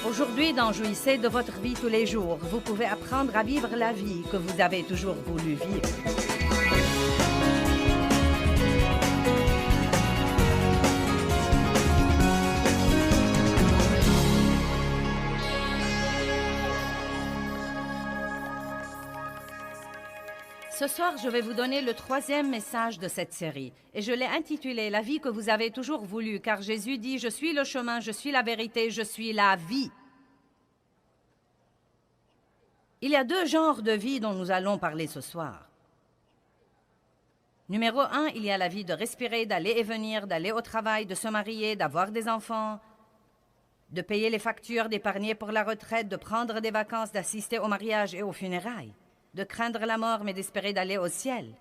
Aujourd'hui, dans Jouissez de votre vie tous les jours, vous pouvez apprendre à vivre la vie que vous avez toujours voulu vivre. Ce soir, je vais vous donner le 3e message de cette série et je l'ai intitulé « La vie que vous avez toujours voulu » car Jésus dit « Je suis le chemin, je suis la vérité, je suis la vie ». Il y a 2 genres de vie dont nous allons parler ce soir. Numéro 1, il y a la vie de respirer, d'aller et venir, d'aller au travail, de se marier, d'avoir des enfants, de payer les factures, d'épargner pour la retraite, de prendre des vacances, d'assister au mariage et aux funérailles, de craindre la mort mais d'espérer d'aller au ciel.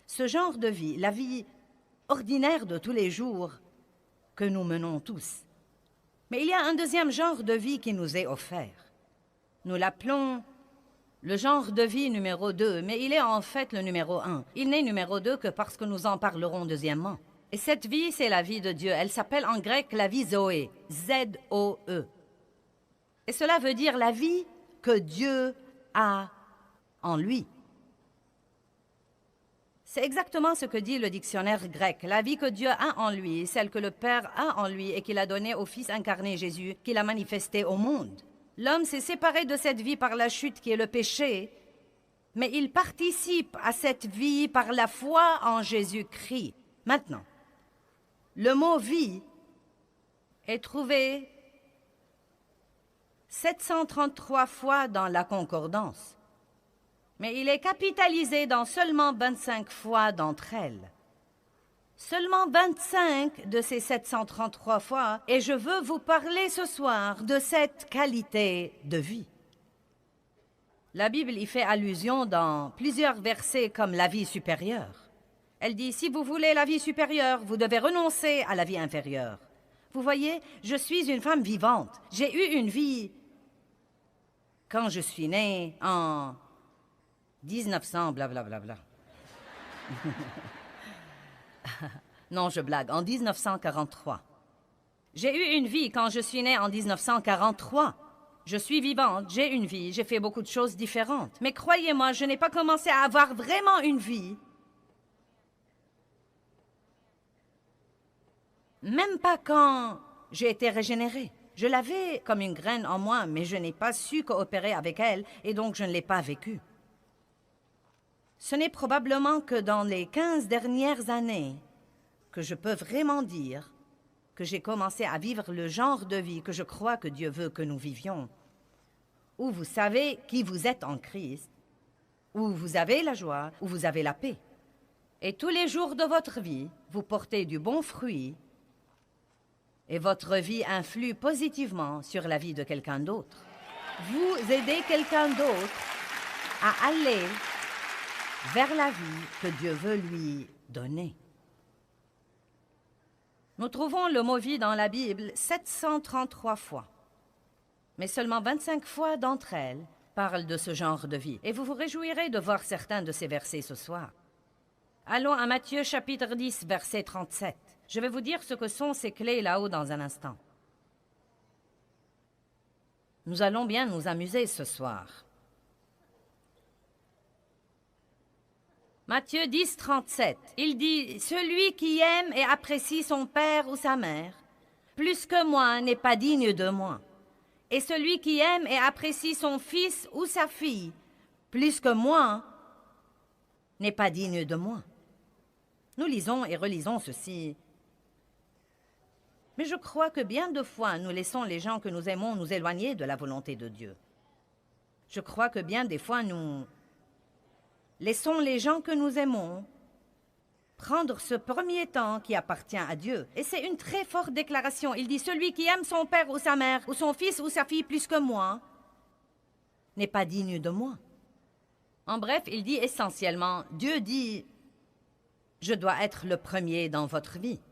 Ce genre de vie, la vie ordinaire de tous les jours que nous menons tous. Mais il y a un 2e genre de vie qui nous est offert. Nous l'appelons le genre de vie numéro 2, mais il est en fait le numéro 1. Il n'est numéro 2 que parce que nous en parlerons deuxièmement. Et cette vie, c'est la vie de Dieu. Elle s'appelle en grec la vie Zoé, Z-O-E. Et cela veut dire la vie que Dieu a en lui. C'est exactement ce que dit le dictionnaire grec. La vie que Dieu a en lui, celle que le Père a en lui et qu'il a donnée au Fils incarné Jésus, qu'il a manifesté au monde. L'homme s'est séparé de cette vie par la chute qui est le péché, mais il participe à cette vie par la foi en Jésus-Christ. Maintenant, le mot « vie » est trouvé 733 fois dans la concordance. Mais il est capitalisé dans seulement 25 fois d'entre elles. Seulement 25 de ces 733 fois, et je veux vous parler ce soir de cette qualité de vie. La Bible y fait allusion dans plusieurs versets comme la vie supérieure. Elle dit, si vous voulez la vie supérieure, vous devez renoncer à la vie inférieure. Vous voyez, je suis une femme vivante. J'ai eu une vie quand je suis née en 1900, blablabla. Non, je blague, en 1943. J'ai eu une vie quand je suis née en 1943. Je suis vivante, j'ai une vie, j'ai fait beaucoup de choses différentes. Mais croyez-moi, je n'ai pas commencé à avoir vraiment une vie. Même pas quand j'ai été régénérée. Je l'avais comme une graine en moi, mais je n'ai pas su coopérer avec elle et donc je ne l'ai pas vécue. Ce n'est probablement que dans les 15 dernières années que je peux vraiment dire que j'ai commencé à vivre le genre de vie que je crois que Dieu veut que nous vivions, où vous savez qui vous êtes en Christ, où vous avez la joie, où vous avez la paix. Et tous les jours de votre vie, vous portez du bon fruit et votre vie influe positivement sur la vie de quelqu'un d'autre. Vous aidez quelqu'un d'autre à aller vers la vie que Dieu veut lui donner. Nous trouvons le mot « vie » dans la Bible 733 fois, mais seulement 25 fois d'entre elles parlent de ce genre de vie. Et vous vous réjouirez de voir certains de ces versets ce soir. Allons à Matthieu chapitre 10, verset 37. Je vais vous dire ce que sont ces clés là-haut dans un instant. Nous allons bien nous amuser ce soir. Matthieu 10, 37, il dit « Celui qui aime et apprécie son père ou sa mère, plus que moi, n'est pas digne de moi. Et celui qui aime et apprécie son fils ou sa fille, plus que moi, n'est pas digne de moi. » Nous lisons et relisons ceci. Mais je crois que bien de fois, nous laissons les gens que nous aimons nous éloigner de la volonté de Dieu. Je crois que bien des fois, nous laissons les gens que nous aimons prendre ce premier temps qui appartient à Dieu. Et c'est une très forte déclaration. Il dit « Celui qui aime son père ou sa mère, ou son fils ou sa fille plus que moi, n'est pas digne de moi. » En bref, il dit essentiellement, Dieu dit « Je dois être le premier dans votre vie. »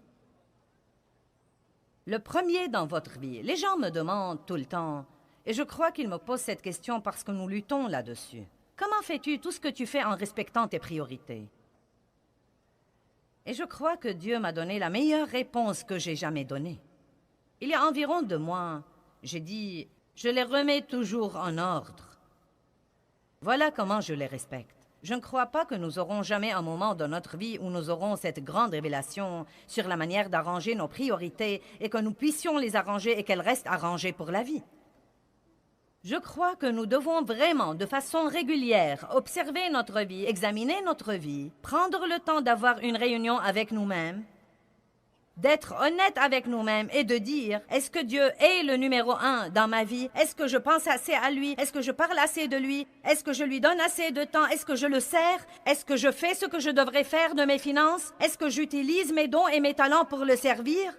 Le premier dans votre vie. Les gens me demandent tout le temps, et je crois qu'ils me posent cette question parce que nous luttons là-dessus. Comment fais-tu tout ce que tu fais en respectant tes priorités? Et je crois que Dieu m'a donné la meilleure réponse que j'ai jamais donnée. Il y a environ 2 mois, j'ai dit Je les remets toujours en ordre. Voilà comment je les respecte. Je ne crois pas que nous aurons jamais un moment dans notre vie où nous aurons cette grande révélation sur la manière d'arranger nos priorités et que nous puissions les arranger et qu'elles restent arrangées pour la vie. Je crois que nous devons vraiment, de façon régulière, observer notre vie, examiner notre vie, prendre le temps d'avoir une réunion avec nous-mêmes, d'être honnête avec nous-mêmes et de dire, est-ce que Dieu est le numéro 1 dans ma vie? Est-ce que je pense assez à lui? Est-ce que je parle assez de lui? Est-ce que je lui donne assez de temps? Est-ce que je le sers? Est-ce que je fais ce que je devrais faire de mes finances? Est-ce que j'utilise mes dons et mes talents pour le servir?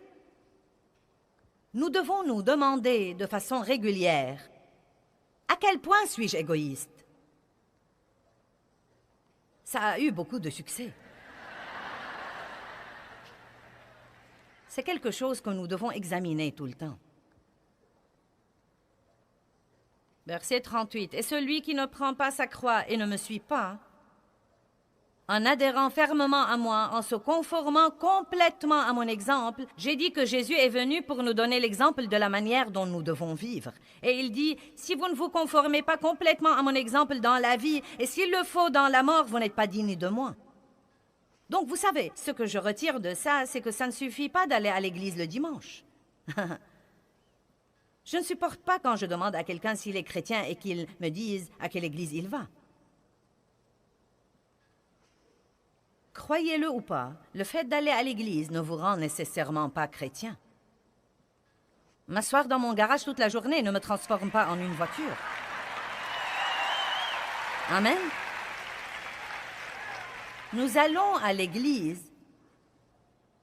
Nous devons nous demander de façon régulière, à quel point suis-je égoïste? Ça a eu beaucoup de succès. C'est quelque chose que nous devons examiner tout le temps. Verset 38. « Et celui qui ne prend pas sa croix et ne me suit pas, en adhérant fermement à moi, en se conformant complètement à mon exemple, j'ai dit que Jésus est venu pour nous donner l'exemple de la manière dont nous devons vivre. Et il dit, si vous ne vous conformez pas complètement à mon exemple dans la vie, et s'il le faut dans la mort, vous n'êtes pas digne de moi. » Donc, vous savez, ce que je retire de ça, c'est que ça ne suffit pas d'aller à l'église le dimanche. Je ne supporte pas quand je demande à quelqu'un s'il est chrétien et qu'il me dise à quelle église il va. Croyez-le ou pas, le fait d'aller à l'église ne vous rend nécessairement pas chrétien. M'asseoir dans mon garage toute la journée ne me transforme pas en une voiture. Amen. Nous allons à l'église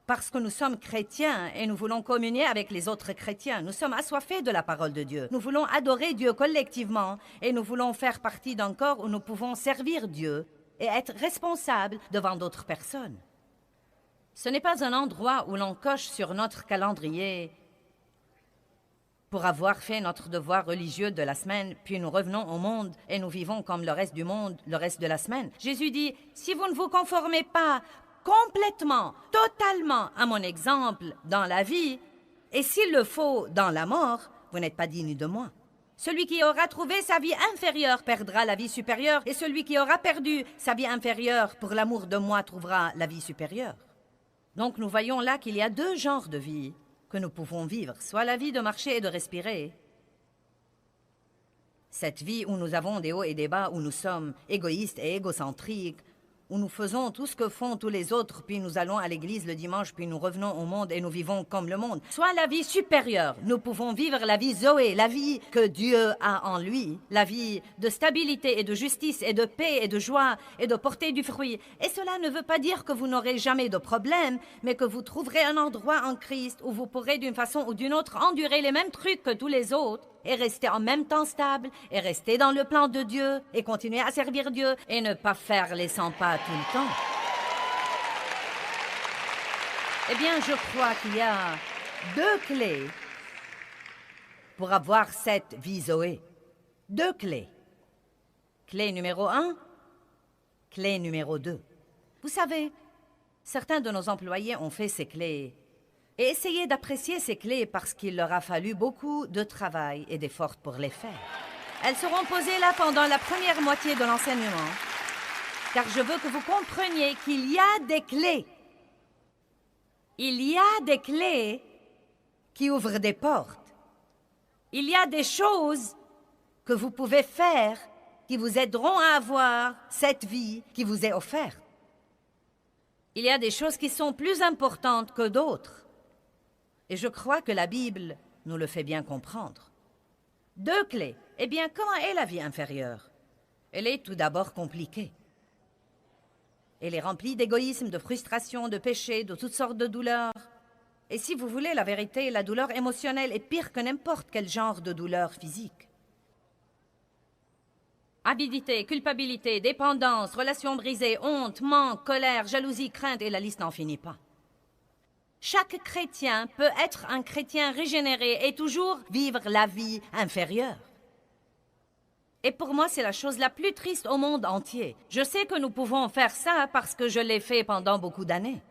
parce que nous sommes chrétiens et nous voulons communier avec les autres chrétiens. Nous sommes assoiffés de la parole de Dieu. Nous voulons adorer Dieu collectivement et nous voulons faire partie d'un corps où nous pouvons servir Dieu et être responsables devant d'autres personnes. Ce n'est pas un endroit où l'on coche sur notre calendrier pour avoir fait notre devoir religieux de la semaine, puis nous revenons au monde et nous vivons comme le reste du monde le reste de la semaine. Jésus dit, si vous ne vous conformez pas complètement, totalement à mon exemple dans la vie, et s'il le faut dans la mort, vous n'êtes pas digne de moi. Celui qui aura trouvé sa vie inférieure perdra la vie supérieure, et celui qui aura perdu sa vie inférieure pour l'amour de moi trouvera la vie supérieure. Donc nous voyons là qu'il y a deux genres de vie que nous pouvons vivre, soit la vie de marcher et de respirer, cette vie où nous avons des hauts et des bas, où nous sommes égoïstes et égocentriques, où nous faisons tout ce que font tous les autres, puis nous allons à l'église le dimanche, puis nous revenons au monde et nous vivons comme le monde. Soit la vie supérieure, nous pouvons vivre la vie Zoé, la vie que Dieu a en lui, la vie de stabilité et de justice et de paix et de joie et de porter du fruit. Et cela ne veut pas dire que vous n'aurez jamais de problème, mais que vous trouverez un endroit en Christ où vous pourrez d'une façon ou d'une autre endurer les mêmes trucs que tous les autres, et rester en même temps stable, et rester dans le plan de Dieu, et continuer à servir Dieu, et ne pas faire les 100 pas tout le temps. Eh bien, je crois qu'il y a deux clés pour avoir cette vie Zoé. Deux clés. Clé numéro 1, clé numéro 2. Vous savez, certains de nos employés ont fait ces clés et essayez d'apprécier ces clés parce qu'il leur a fallu beaucoup de travail et d'efforts pour les faire. Elles seront posées là pendant la première moitié de l'enseignement, car je veux que vous compreniez qu'il y a des clés. Il y a des clés qui ouvrent des portes. Il y a des choses que vous pouvez faire qui vous aideront à avoir cette vie qui vous est offerte. Il y a des choses qui sont plus importantes que d'autres. Et je crois que la Bible nous le fait bien comprendre. Deux clés. Eh bien, comment est la vie inférieure? Elle est tout d'abord compliquée. Elle est remplie d'égoïsme, de frustration, de péché, de toutes sortes de douleurs. Et si vous voulez la vérité, la douleur émotionnelle est pire que n'importe quel genre de douleur physique. Avidité, culpabilité, dépendance, relations brisées, honte, manque, colère, jalousie, crainte, et la liste n'en finit pas. Chaque chrétien peut être un chrétien régénéré et toujours vivre la vie inférieure. Et pour moi, c'est la chose la plus triste au monde entier. Je sais que nous pouvons faire ça parce que je l'ai fait pendant beaucoup d'années.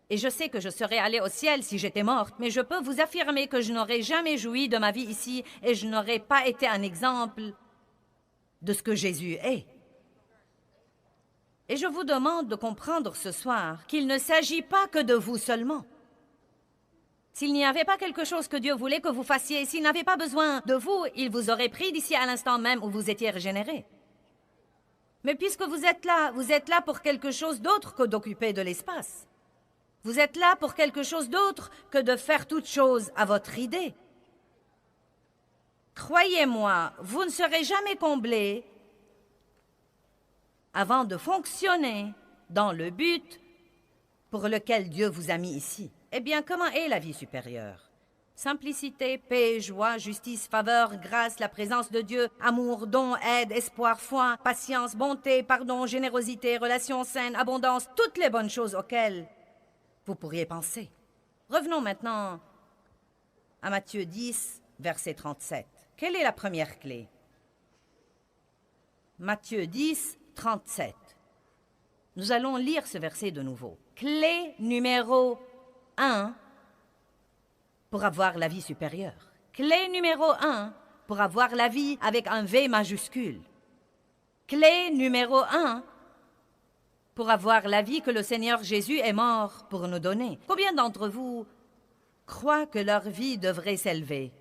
Et je sais que je serais allée au ciel si j'étais morte, mais je peux vous affirmer que je n'aurais jamais joui de ma vie ici et je n'aurais pas été un exemple de ce que Jésus est. Et je vous demande de comprendre ce soir qu'il ne s'agit pas que de vous seulement. S'il n'y avait pas quelque chose que Dieu voulait que vous fassiez, s'il n'avait pas besoin de vous, il vous aurait pris d'ici à l'instant même où vous étiez régénéré. Mais puisque vous êtes là pour quelque chose d'autre que d'occuper de l'espace. Vous êtes là pour quelque chose d'autre que de faire toute chose à votre idée. Croyez-moi, vous ne serez jamais comblé avant de fonctionner dans le but pour lequel Dieu vous a mis ici. Eh bien, comment est la vie supérieure? Simplicité, paix, joie, justice, faveur, grâce, la présence de Dieu, amour, don, aide, espoir, foi, patience, bonté, pardon, générosité, relations saines, abondance, toutes les bonnes choses auxquelles vous pourriez penser. Revenons maintenant à Matthieu 10, verset 37. Quelle est la première clé? Matthieu 10, 37. Nous allons lire ce verset de nouveau. Clé numéro 1 pour avoir la vie supérieure. Clé numéro 1 pour avoir la vie avec un V majuscule. Clé numéro 1 pour avoir la vie que le Seigneur Jésus est mort pour nous donner. Combien d'entre vous croient que leur vie devrait s'élever?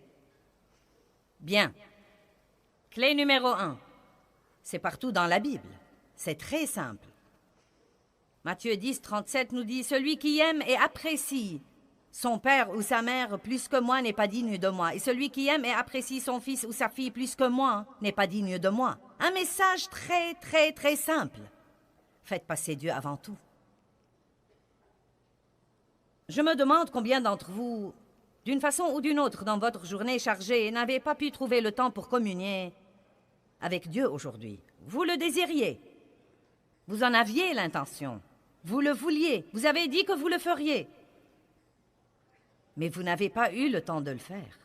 Bien. Clé numéro 1. C'est partout dans la Bible. C'est très simple. Matthieu 10, 37 nous dit « Celui qui aime et apprécie son père ou sa mère plus que moi n'est pas digne de moi. Et celui qui aime et apprécie son fils ou sa fille plus que moi n'est pas digne de moi. » Un message très, très, très simple. Faites passer Dieu avant tout. Je me demande combien d'entre vous, d'une façon ou d'une autre dans votre journée chargée, n'avez pas pu trouver le temps pour communier avec Dieu aujourd'hui. Vous le désiriez. Vous en aviez l'intention. Vous le vouliez. Vous avez dit que vous le feriez. Mais vous n'avez pas eu le temps de le faire.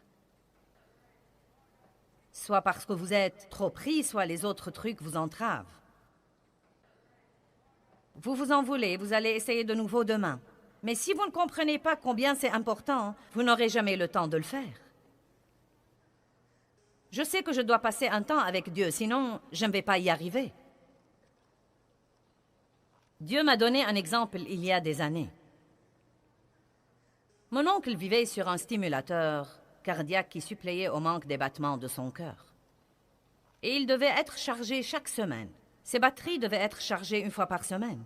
Soit parce que vous êtes trop pris, soit les autres trucs vous entravent. Vous vous en voulez, vous allez essayer de nouveau demain. Mais si vous ne comprenez pas combien c'est important, vous n'aurez jamais le temps de le faire. Je sais que je dois passer un temps avec Dieu, sinon je ne vais pas y arriver. Dieu m'a donné un exemple il y a des années. Mon oncle vivait sur un stimulateur cardiaque qui suppléait au manque des battements de son cœur. Et il devait être chargé chaque semaine. Ses batteries devaient être chargées une fois par semaine.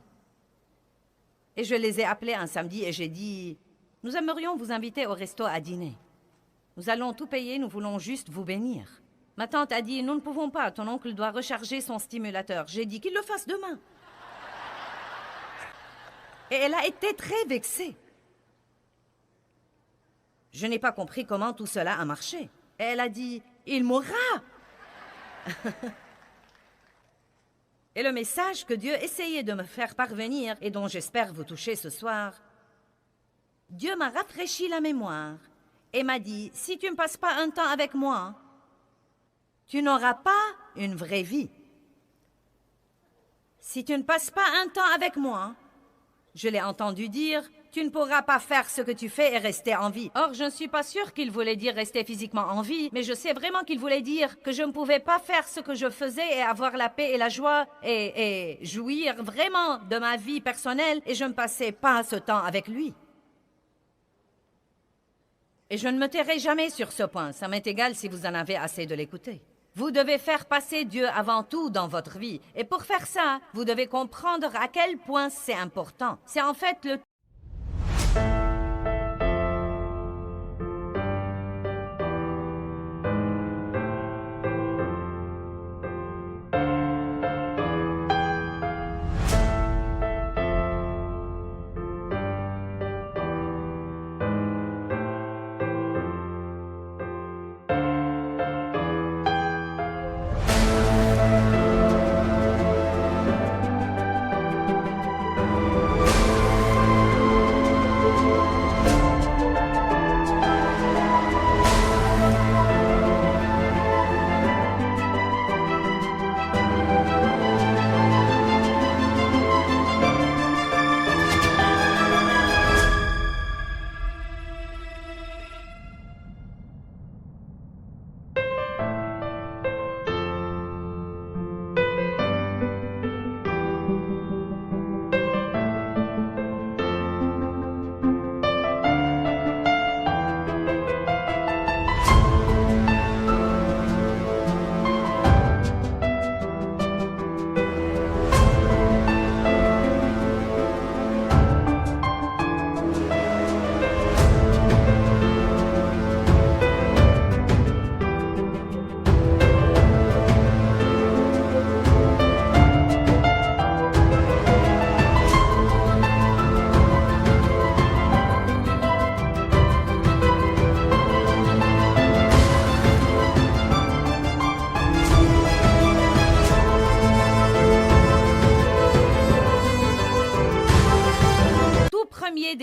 Et je les ai appelés un samedi et j'ai dit « Nous aimerions vous inviter au resto à dîner. Nous allons tout payer, nous voulons juste vous bénir. » Ma tante a dit « Nous ne pouvons pas, ton oncle doit recharger son stimulateur. » J'ai dit qu'il le fasse demain. Et elle a été très vexée. Je n'ai pas compris comment tout cela a marché. Et elle a dit « Il mourra !» Et le message que Dieu essayait de me faire parvenir et dont j'espère vous toucher ce soir, Dieu m'a rafraîchi la mémoire et m'a dit « Si tu ne passes pas un temps avec moi, tu n'auras pas une vraie vie. Si tu ne passes pas un temps avec moi, je l'ai entendu dire, tu ne pourras pas faire ce que tu fais et rester en vie. » Or, je ne suis pas sûre qu'il voulait dire rester physiquement en vie, mais je sais vraiment qu'il voulait dire que je ne pouvais pas faire ce que je faisais et avoir la paix et la joie et jouir vraiment de ma vie personnelle et je ne passais pas ce temps avec lui. Et je ne me tairai jamais sur ce point, ça m'est égal si vous en avez assez de l'écouter. Vous devez faire passer Dieu avant tout dans votre vie. Et pour faire ça, vous devez comprendre à quel point c'est important. C'est en fait le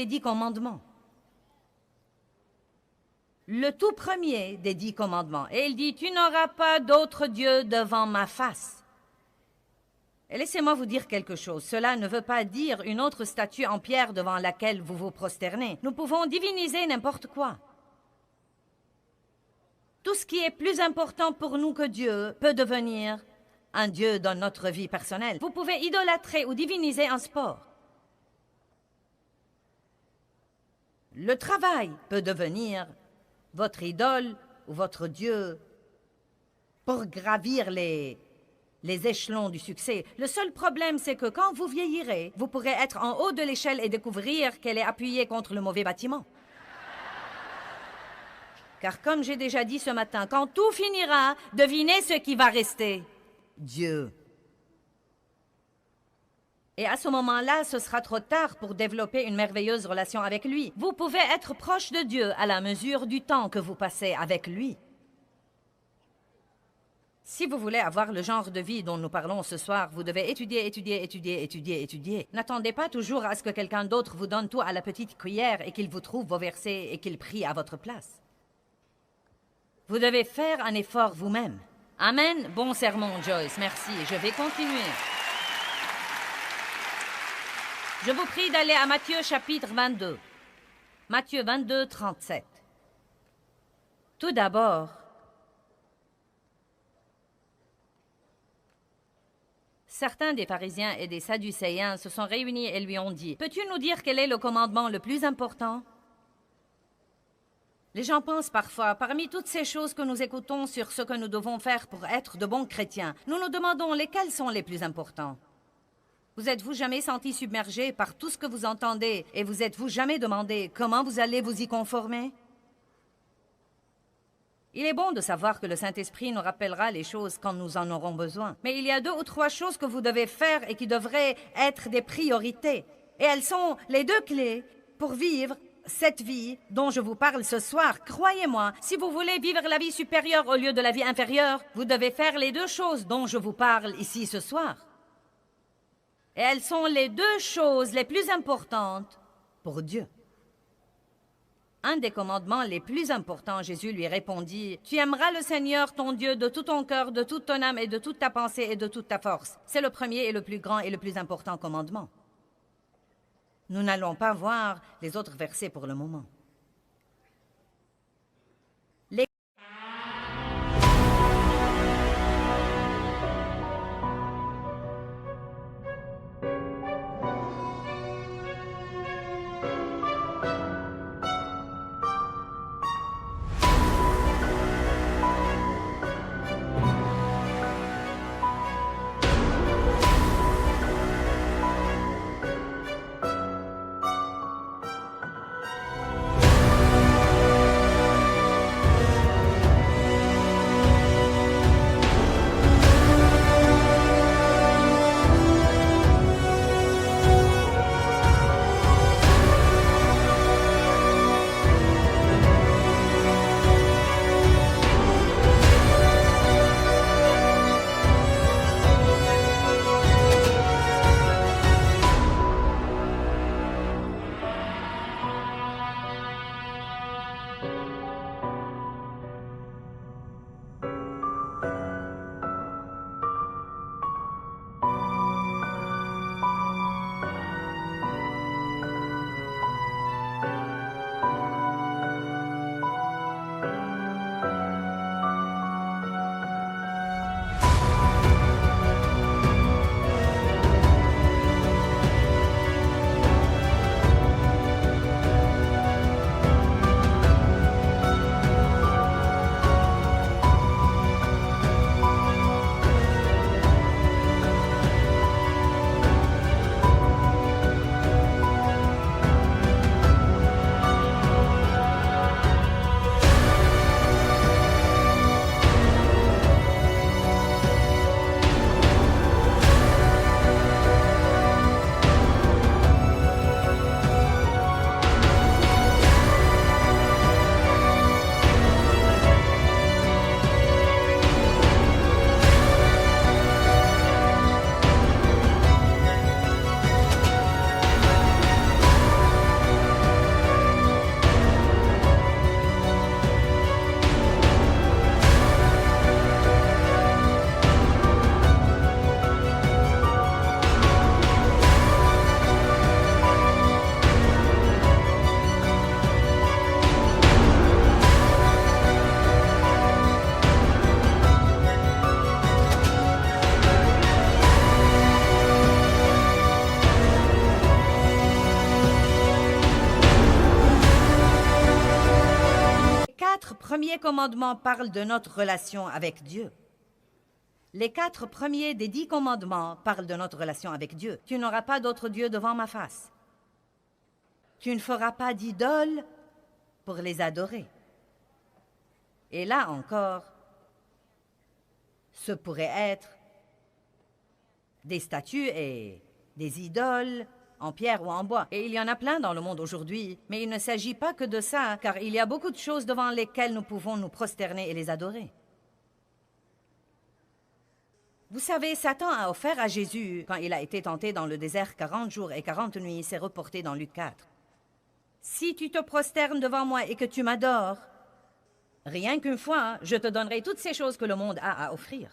des 10 commandements. Le tout premier des 10 commandements. Et il dit, « Tu n'auras pas d'autre Dieu devant ma face. » Et laissez-moi vous dire quelque chose. Cela ne veut pas dire une autre statue en pierre devant laquelle vous vous prosternez. Nous pouvons diviniser n'importe quoi. Tout ce qui est plus important pour nous que Dieu peut devenir un Dieu dans notre vie personnelle. Vous pouvez idolâtrer ou diviniser un sport. Le travail peut devenir votre idole ou votre Dieu pour gravir les échelons du succès. Le seul problème, c'est que quand vous vieillirez, vous pourrez être en haut de l'échelle et découvrir qu'elle est appuyée contre le mauvais bâtiment. Car comme j'ai déjà dit ce matin, quand tout finira, devinez ce qui va rester. Dieu. Et à ce moment-là, ce sera trop tard pour développer une merveilleuse relation avec lui. Vous pouvez être proche de Dieu à la mesure du temps que vous passez avec lui. Si vous voulez avoir le genre de vie dont nous parlons ce soir, vous devez étudier, étudier, étudier, étudier, étudier. N'attendez pas toujours à ce que quelqu'un d'autre vous donne tout à la petite cuillère et qu'il vous trouve vos versets et qu'il prie à votre place. Vous devez faire un effort vous-même. Amen. Bon sermon, Joyce. Merci. Je vais continuer. Je vous prie d'aller à Matthieu chapitre 22. Matthieu 22, 37. Tout d'abord, certains des pharisiens et des sadducéens se sont réunis et lui ont dit, « Peux-tu nous dire quel est le commandement le plus important ?» Les gens pensent parfois, parmi toutes ces choses que nous écoutons sur ce que nous devons faire pour être de bons chrétiens, nous nous demandons lesquels sont les plus importants. Vous êtes-vous jamais senti submergé par tout ce que vous entendez et vous êtes-vous jamais demandé comment vous allez vous y conformer? Il est bon de savoir que le Saint-Esprit nous rappellera les choses quand nous en aurons besoin. Mais il y a 2 ou 3 choses que vous devez faire et qui devraient être des priorités. Et elles sont les 2 clés pour vivre cette vie dont je vous parle ce soir. Croyez-moi, si vous voulez vivre la vie supérieure au lieu de la vie inférieure, vous devez faire les 2 choses dont je vous parle ici ce soir. Et elles sont les 2 choses les plus importantes pour Dieu. Un des commandements les plus importants, Jésus lui répondit, « Tu aimeras le Seigneur, ton Dieu, de tout ton cœur, de toute ton âme et de toute ta pensée et de toute ta force. » C'est le premier et le plus grand et le plus important commandement. Nous n'allons pas voir les autres versets pour le moment. premier commandement parle de notre relation avec Dieu. Les 4 premiers des 10 commandements parlent de notre relation avec Dieu. Tu n'auras pas d'autre Dieu devant ma face. Tu ne feras pas d'idoles pour les adorer. Et là encore, ce pourrait être des statues et des idoles en pierre ou en bois. Et il y en a plein dans le monde aujourd'hui. Mais il ne s'agit pas que de ça, car il y a beaucoup de choses devant lesquelles nous pouvons nous prosterner et les adorer. Vous savez, Satan a offert à Jésus, quand il a été tenté dans le désert 40 jours et 40 nuits, c'est reporté dans Luc 4. Si tu te prosternes devant moi et que tu m'adores, rien qu'une fois, je te donnerai toutes ces choses que le monde a à offrir.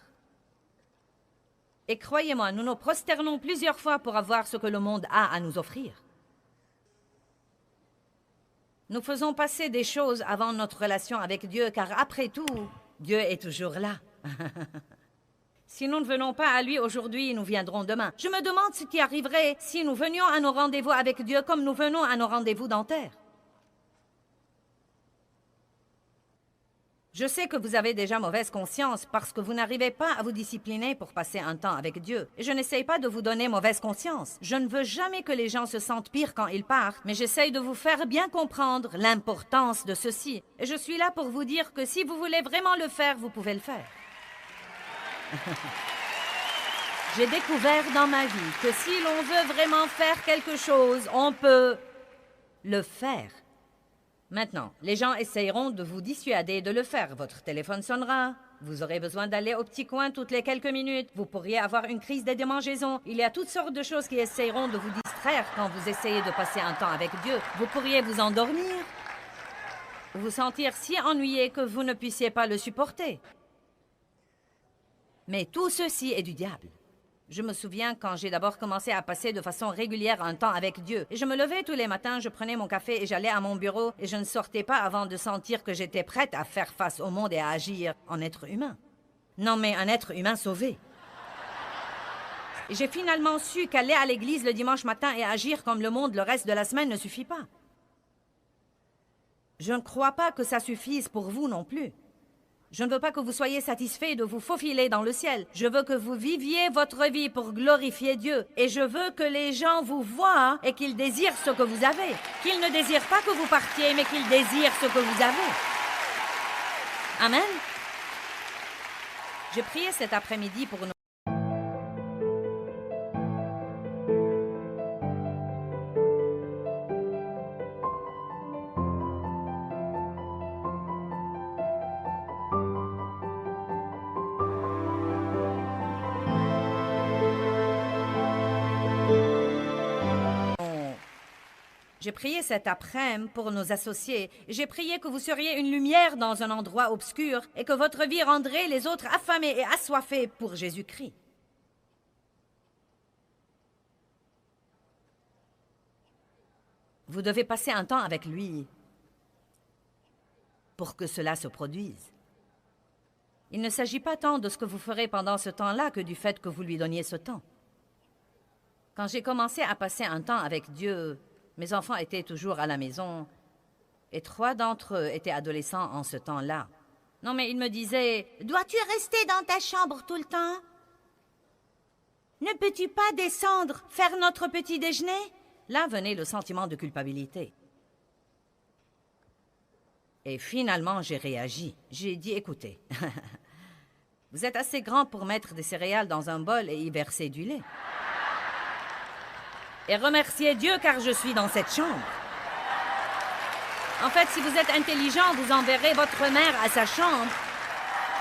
Et croyez-moi, nous nous prosternons plusieurs fois pour avoir ce que le monde a à nous offrir. Nous faisons passer des choses avant notre relation avec Dieu, car après tout, Dieu est toujours là. Si nous ne venons pas à lui aujourd'hui, nous viendrons demain. Je me demande ce qui arriverait si nous venions à nos rendez-vous avec Dieu comme nous venons à nos rendez-vous dentaires. Je sais que vous avez déjà mauvaise conscience parce que vous n'arrivez pas à vous discipliner pour passer un temps avec Dieu. Et je n'essaye pas de vous donner mauvaise conscience. Je ne veux jamais que les gens se sentent pires quand ils partent, mais j'essaye de vous faire bien comprendre l'importance de ceci. Et je suis là pour vous dire que si vous voulez vraiment le faire, vous pouvez le faire. J'ai découvert dans ma vie que si l'on veut vraiment faire quelque chose, on peut le faire. Maintenant, les gens essayeront de vous dissuader de le faire. Votre téléphone sonnera. Vous aurez besoin d'aller au petit coin toutes les quelques minutes. Vous pourriez avoir une crise de démangeaison. Il y a toutes sortes de choses qui essayeront de vous distraire quand vous essayez de passer un temps avec Dieu. Vous pourriez vous endormir, vous sentir si ennuyé que vous ne puissiez pas le supporter. Mais tout ceci est du diable. Je me souviens quand j'ai d'abord commencé à passer de façon régulière un temps avec Dieu. Et je me levais tous les matins, je prenais mon café et j'allais à mon bureau et je ne sortais pas avant de sentir que j'étais prête à faire face au monde et à agir en être humain. Non, mais un être humain sauvé. Et j'ai finalement su qu'aller à l'église le dimanche matin et agir comme le monde le reste de la semaine ne suffit pas. Je ne crois pas que ça suffise pour vous non plus. Je ne veux pas que vous soyez satisfaits de vous faufiler dans le ciel. Je veux que vous viviez votre vie pour glorifier Dieu. Et je veux que les gens vous voient et qu'ils désirent ce que vous avez. Qu'ils ne désirent pas que vous partiez, mais qu'ils désirent ce que vous avez. Amen. J'ai prié cet après-midi pour nous. J'ai prié cet après-midi pour nos associés. J'ai prié que vous seriez une lumière dans un endroit obscur et que votre vie rendrait les autres affamés et assoiffés pour Jésus-Christ. Vous devez passer un temps avec lui pour que cela se produise. Il ne s'agit pas tant de ce que vous ferez pendant ce temps-là que du fait que vous lui donniez ce temps. Quand j'ai commencé à passer un temps avec Dieu, mes enfants étaient toujours à la maison et 3 d'entre eux étaient adolescents en ce temps-là. Non, mais ils me disaient « Dois-tu rester dans ta chambre tout le temps? Ne peux-tu pas descendre, faire notre petit déjeuner? » Là venait le sentiment de culpabilité. Et finalement, j'ai réagi. J'ai dit « Écoutez, vous êtes assez grand pour mettre des céréales dans un bol et y verser du lait. Et remerciez Dieu car je suis dans cette chambre. En fait, si vous êtes intelligent, vous enverrez votre mère à sa chambre.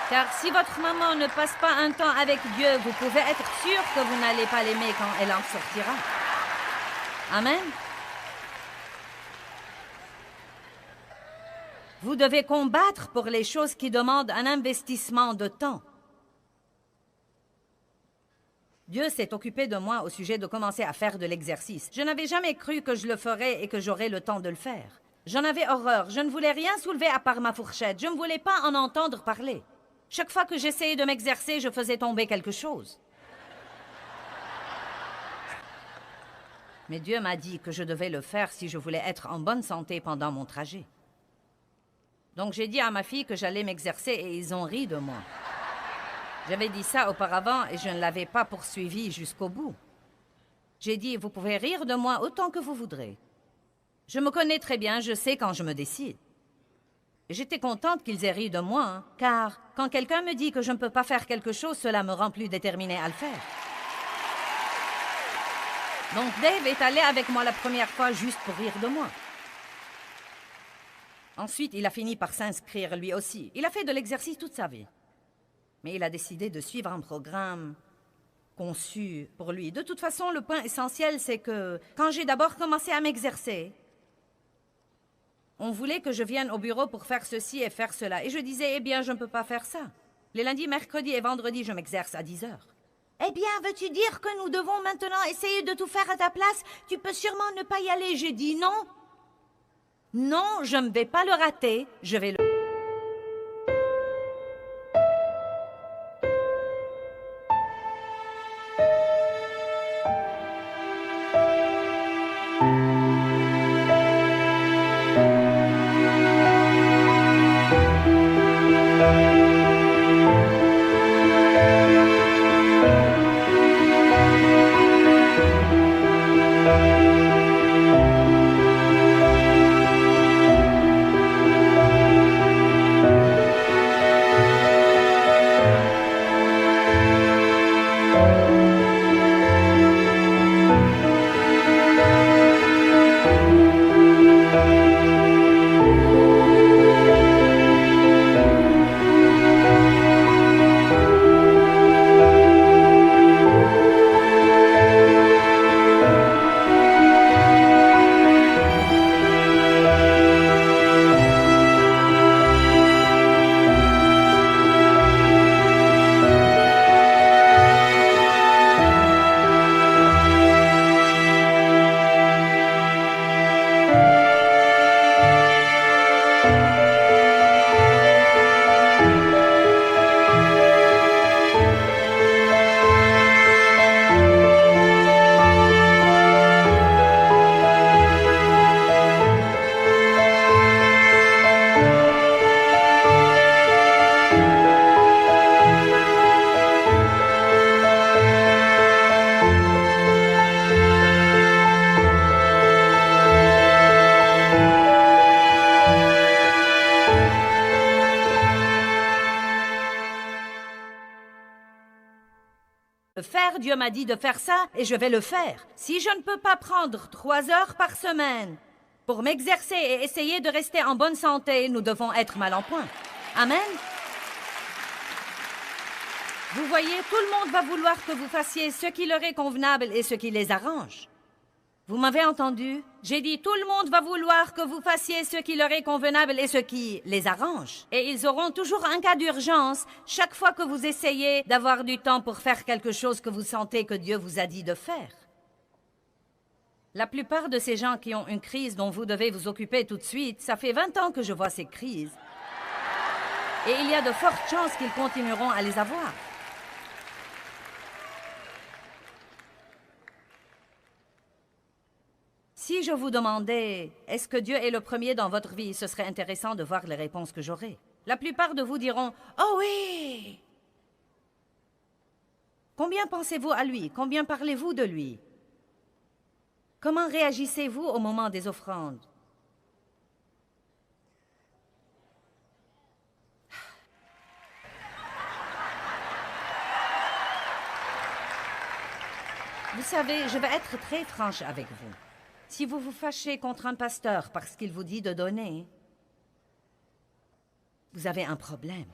Car si votre maman ne passe pas un temps avec Dieu, vous pouvez être sûr que vous n'allez pas l'aimer quand elle en sortira. Amen. Vous devez combattre pour les choses qui demandent un investissement de temps. Dieu s'est occupé de moi au sujet de commencer à faire de l'exercice. Je n'avais jamais cru que je le ferais et que j'aurais le temps de le faire. J'en avais horreur. Je ne voulais rien soulever à part ma fourchette. Je ne voulais pas en entendre parler. Chaque fois que j'essayais de m'exercer, je faisais tomber quelque chose. Mais Dieu m'a dit que je devais le faire si je voulais être en bonne santé pendant mon trajet. Donc j'ai dit à ma fille que j'allais m'exercer et ils ont ri de moi. J'avais dit ça auparavant et je ne l'avais pas poursuivi jusqu'au bout. J'ai dit, vous pouvez rire de moi autant que vous voudrez. Je me connais très bien, je sais quand je me décide. J'étais contente qu'ils aient ri de moi, hein, car quand quelqu'un me dit que je ne peux pas faire quelque chose, cela me rend plus déterminée à le faire. Donc Dave est allé avec moi la première fois juste pour rire de moi. Ensuite, il a fini par s'inscrire lui aussi. Il a fait de l'exercice toute sa vie. Mais il a décidé de suivre un programme conçu pour lui. De toute façon, le point essentiel, c'est que quand j'ai d'abord commencé à m'exercer, on voulait que je vienne au bureau pour faire ceci et faire cela. Et je disais, eh bien, je ne peux pas faire ça. Les lundis, mercredis et vendredis, je m'exerce à 10 heures. Eh bien, veux-tu dire que nous devons maintenant essayer de tout faire à ta place? Tu peux sûrement ne pas y aller. J'ai dit non. Non, je ne vais pas le rater. Je vais le... faire, Dieu m'a dit de faire ça et je vais le faire. Si je ne peux pas prendre 3 heures par semaine pour m'exercer et essayer de rester en bonne santé, nous devons être mal en point. Amen. Vous voyez, tout le monde va vouloir que vous fassiez ce qui leur est convenable et ce qui les arrange. Vous m'avez entendu? J'ai dit tout le monde va vouloir que vous fassiez ce qui leur est convenable et ce qui les arrange. Et ils auront toujours un cas d'urgence chaque fois que vous essayez d'avoir du temps pour faire quelque chose que vous sentez que Dieu vous a dit de faire. La plupart de ces gens qui ont une crise dont vous devez vous occuper tout de suite, ça fait 20 ans que je vois ces crises. Et il y a de fortes chances qu'ils continueront à les avoir. Si je vous demandais, est-ce que Dieu est le premier dans votre vie, ce serait intéressant de voir les réponses que j'aurai. La plupart de vous diront, « Oh oui !» Combien pensez-vous à lui? Combien parlez-vous de lui? Comment réagissez-vous au moment des offrandes? Vous savez, je vais être très franche avec vous. Si vous vous fâchez contre un pasteur parce qu'il vous dit de donner, vous avez un problème.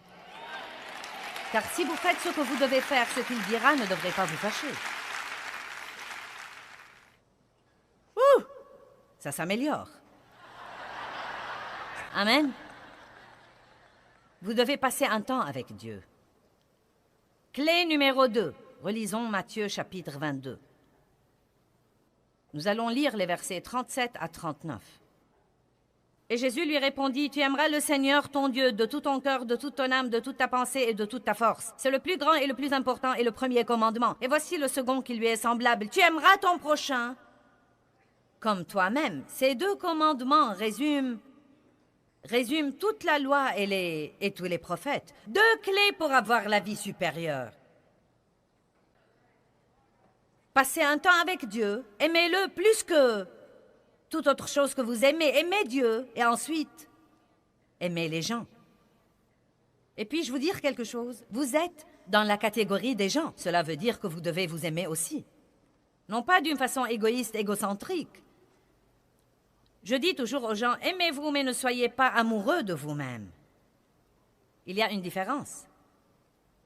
Car si vous faites ce que vous devez faire, ce qu'il dira ne devrait pas vous fâcher. Ouh! Ça s'améliore. Amen. Vous devez passer un temps avec Dieu. Clé numéro 2. Relisons Matthieu chapitre 22. Nous allons lire les versets 37 à 39. Et Jésus lui répondit, « Tu aimeras le Seigneur, ton Dieu, de tout ton cœur, de toute ton âme, de toute ta pensée et de toute ta force. C'est le plus grand et le plus important et le premier commandement. Et voici le second qui lui est semblable. Tu aimeras ton prochain comme toi-même. » Ces 2 commandements résument résume toute la loi et tous les prophètes. 2 clés pour avoir la vie supérieure. Passez un temps avec Dieu, aimez-le plus que toute autre chose que vous aimez. Aimez Dieu et ensuite, aimez les gens. Et puis, je vous dire quelque chose. Vous êtes dans la catégorie des gens. Cela veut dire que vous devez vous aimer aussi. Non pas d'une façon égoïste, égocentrique. Je dis toujours aux gens, aimez-vous, mais ne soyez pas amoureux de vous-même. Il y a une différence.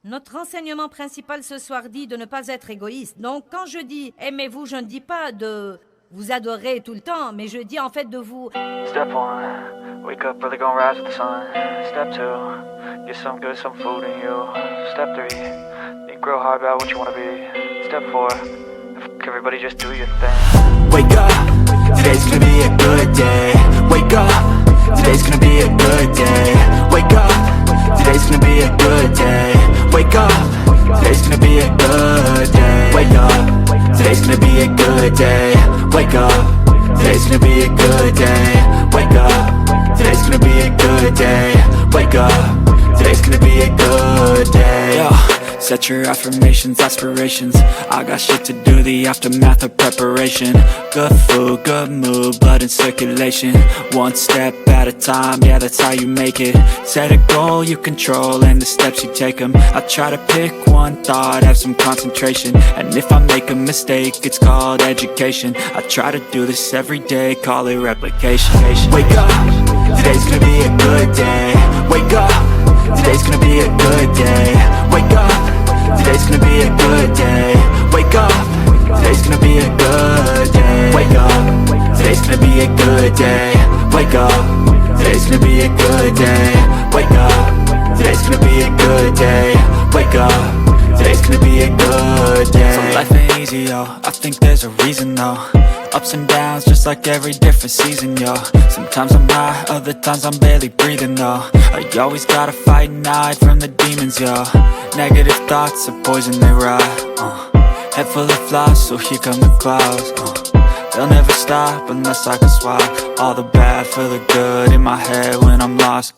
Notre enseignement principal ce soir dit de ne pas être égoïste. Donc, quand je dis aimez-vous, je ne dis pas de vous adorer tout le temps, mais je dis en fait de vous... Step 1, wake up early, gonna rise with the sun. Step 2, get some good, some food in you. Step 3, think real hard about what you wanna be. Step 4, everybody just do your thing. Wake up, today's gonna be a good day. Wake up, today's gonna be a good day. Wake up, today's gonna be a good day. Wake up, today's gonna be a good day. Wake up, today's gonna be a good day. Wake up, today's gonna be a good day. Wake up, today's gonna be a good day. Wake up, today's gonna be a good day. Yo, set your affirmations, aspirations. I got shit to do, the aftermath of preparation. Good food, good mood, blood in circulation. One step at a time, yeah, that's how you make it. Set a goal you control and the steps you take them. I try to pick one thought, have some concentration. And if I make a mistake, it's called education. I try to do this every day, call it replication. Wake up, today's gonna be a good day. Wake up, today's gonna be a good day. Wake up, today's gonna be a good day. Wake up, today's gonna be a good day. Wake up, today's gonna be a good day. Wake up, today's gonna be a good day. Wake up, today's gonna be a good day. Wake up, today's gonna be a good day. So life ain't easy, yo, I think there's a reason though. Ups and downs, just like every different season, yo. Sometimes I'm high, other times I'm barely breathing, though. I always gotta fight and hide from the demons, yo. Negative thoughts are poison, they rot, Head full of flies, so here come the clouds, They'll never stop unless I can swap all the bad for the good in my head when I'm lost,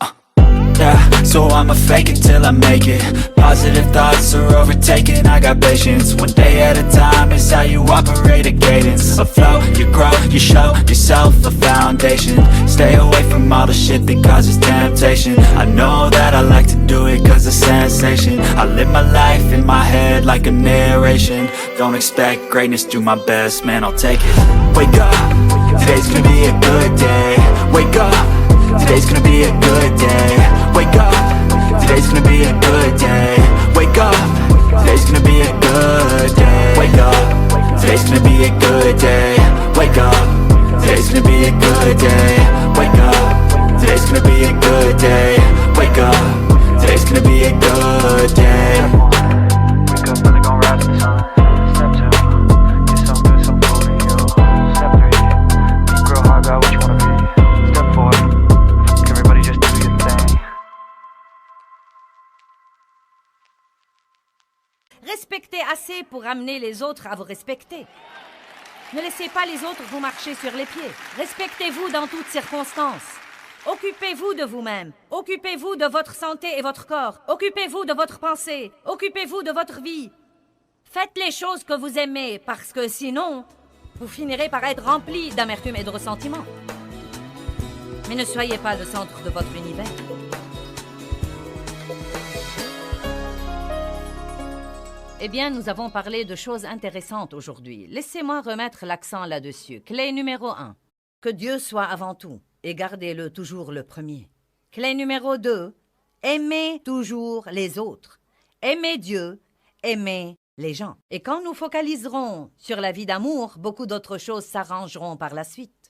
Yeah, so I'ma fake it till I make it. Positive thoughts are overtaken, I got patience. One day at a time is how you operate a cadence. A flow, you grow, you show yourself a foundation. Stay away from all the shit that causes temptation. I know that I like to do it cause it's sensation. I live my life in my head like a narration. Don't expect greatness, do my best, man, I'll take it. Wake up, today's gonna be a good day. Wake up, today's gonna be a good day. Wake up, today's gonna be a good day. Wake up, today's gonna be a good day. Wake up, today's gonna be a good day. Wake up, today's gonna be a good day. Wake up, today's gonna be a good day. Wake up, today's gonna be a good day. Wake up early, gonna rise with the sun. Step 2, get some good, some food in you. Step 3, think real hard about what you wanna be. Step 4, everybody just do your thing. Respectez assez pour amener les autres à vous respecter. Ne laissez pas les autres vous marcher sur les pieds. Respectez-vous dans toutes circonstances. Occupez-vous de vous-même. Occupez-vous de votre santé et votre corps. Occupez-vous de votre pensée. Occupez-vous de votre vie. Faites les choses que vous aimez, parce que sinon, vous finirez par être rempli d'amertume et de ressentiment. Mais ne soyez pas le centre de votre univers. Eh bien, nous avons parlé de choses intéressantes aujourd'hui. Laissez-moi remettre l'accent là-dessus. Clé numéro 1. Que Dieu soit avant tout et gardez-le toujours le premier. Clé numéro 2. Aimez toujours les autres. Aimez Dieu, aimez les gens. Et quand nous focaliserons sur la vie d'amour, beaucoup d'autres choses s'arrangeront par la suite.